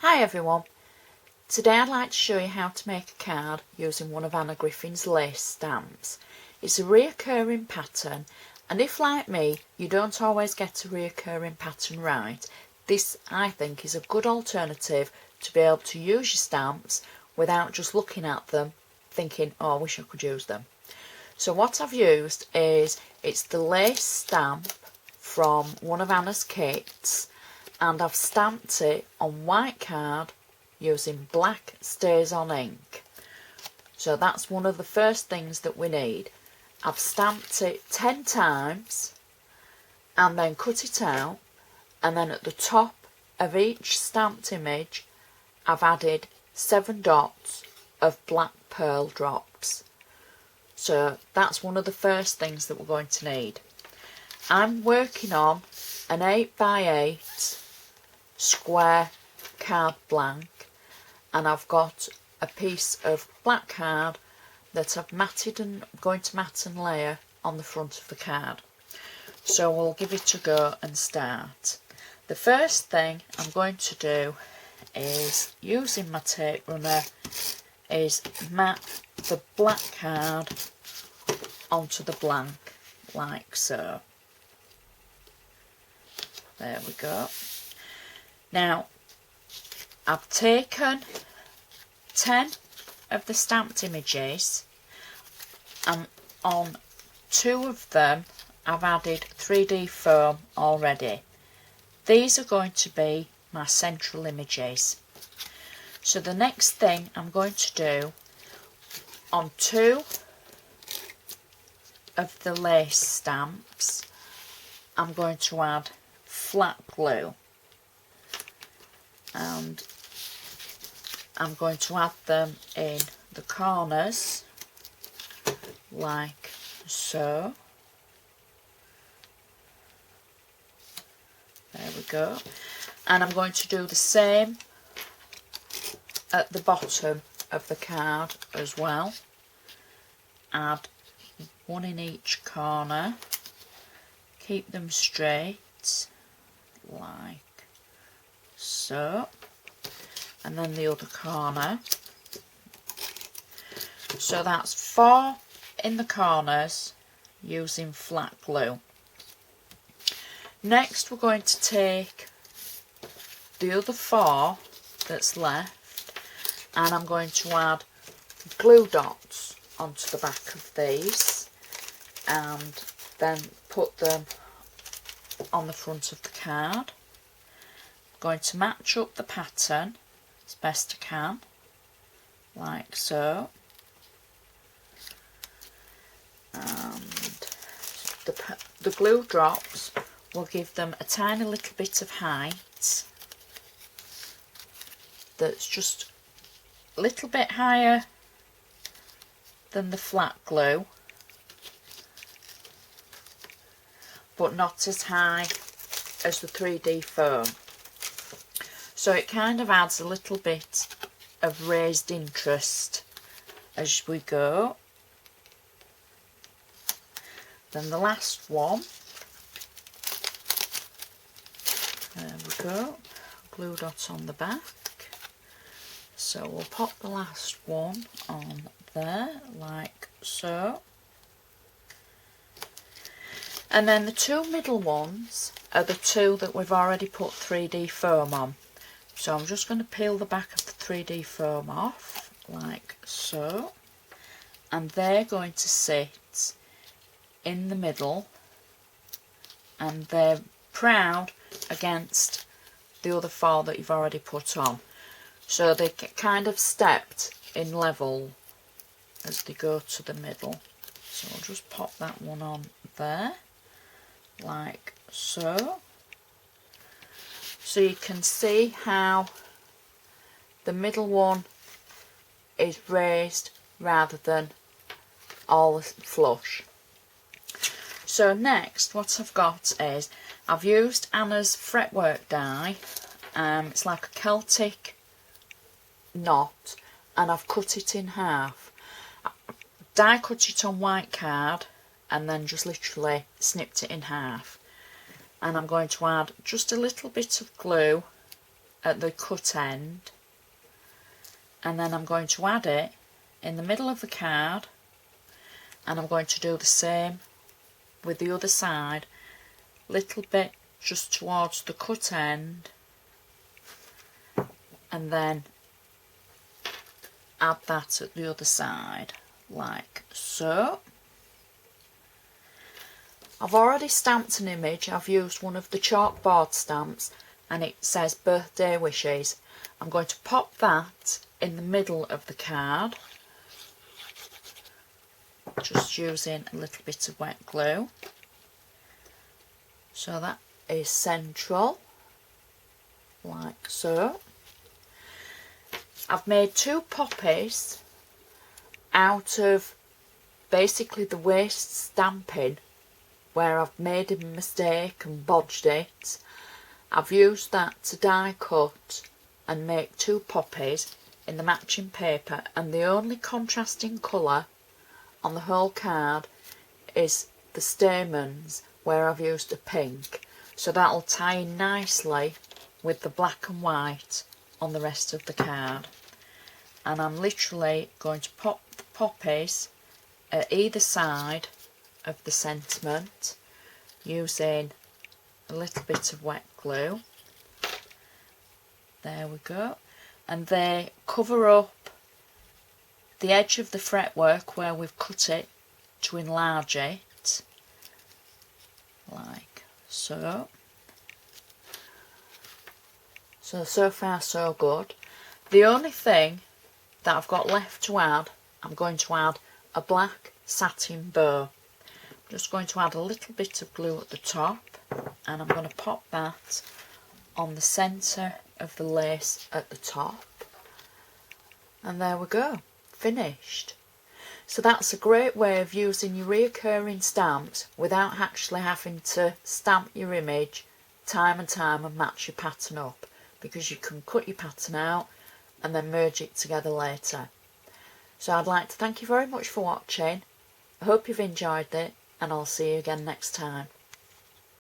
Hi everyone, today I'd like to show you how to make a card using one of Anna Griffin's lace stamps. It's a reoccurring pattern, and if like me you don't always get a reoccurring pattern right, this I think is a good alternative to be able to use your stamps without just looking at them thinking, oh, I wish I could use them. So what I've used is, it's the lace stamp from one of Anna's kits, and I've stamped it on white card using black stays on ink. So that's one of the first things that we need. I've stamped it 10 times and then cut it out, and then at the top of each stamped image I've added 7 dots of black pearl drops. So that's one of the first things that we're going to need. I'm working on an 8x8 square card blank, and I've got a piece of black card that I've matted and going to mat and layer on the front of the card. So we'll give it a go and start. The first thing I'm going to do is, using my tape runner, is mat the black card onto the blank like so. There we go. Now I've taken 10 of the stamped images, and on 2 of them I've added 3D foam already. These are going to be my central images. So the next thing I'm going to do, on 2 of the lace stamps, I'm going to add flat glue, and I'm going to add them in the corners like so. There we go. And I'm going to do the same at the bottom of the card as well. Add 1 in each corner. Keep them straight like so. And then the other corner. So that's 4 in the corners using flat glue. Next we're going to take the other 4 that's left, and I'm going to add glue dots onto the back of these and then put them on the front of the card. I'm going to match up the pattern as best I can like so, and the glue drops will give them a tiny little bit of height that's just a little bit higher than the flat glue, but not as high as the 3D foam. So it kind of adds a little bit of raised interest as we go. Then the last one, there we go, glue dot on the back. So we'll pop the last one on there like so. And then the 2 middle ones are the 2 that we've already put 3D foam on. So I'm just going to peel the back of the 3D foam off like so, and they're going to sit in the middle, and they're proud against the other 4 that you've already put on. So they get kind of stepped in level as they go to the middle. So I'll just pop that one on there like so. So you can see how the middle one is raised rather than all flush. So next what I've got is, I've used Anna's fretwork die. It's like a Celtic knot, and I've cut it in half. Die cut it on white card and then just literally snipped it in half. And I'm going to add just a little bit of glue at the cut end, and then I'm going to add it in the middle of the card, and I'm going to do the same with the other side, little bit just towards the cut end, and then add that at the other side like so. I've already stamped an image. I've used one of the chalkboard stamps and it says birthday wishes. I'm going to pop that in the middle of the card, just using a little bit of wet glue. So that is central, like so. I've made 2 poppies out of basically the waste stamping where I've made a mistake and bodged it. I've used that to die cut and make 2 poppies in the matching paper, and the only contrasting colour on the whole card is the stamens where I've used a pink, so that'll tie in nicely with the black and white on the rest of the card. And I'm literally going to pop the poppies at either side of the sentiment using a little bit of wet glue. There we go. And they cover up the edge of the fretwork where we've cut it to enlarge it, like so. So far so good. The only thing that I've got left to add, I'm going to add a black satin bow. I'm just going to add a little bit of glue at the top, and I'm going to pop that on the centre of the lace at the top, and there we go, finished. So that's a great way of using your reoccurring stamps without actually having to stamp your image time and time and match your pattern up, because you can cut your pattern out and then merge it together later. So I'd like to thank you very much for watching. I hope you've enjoyed it, and I'll see you again next time.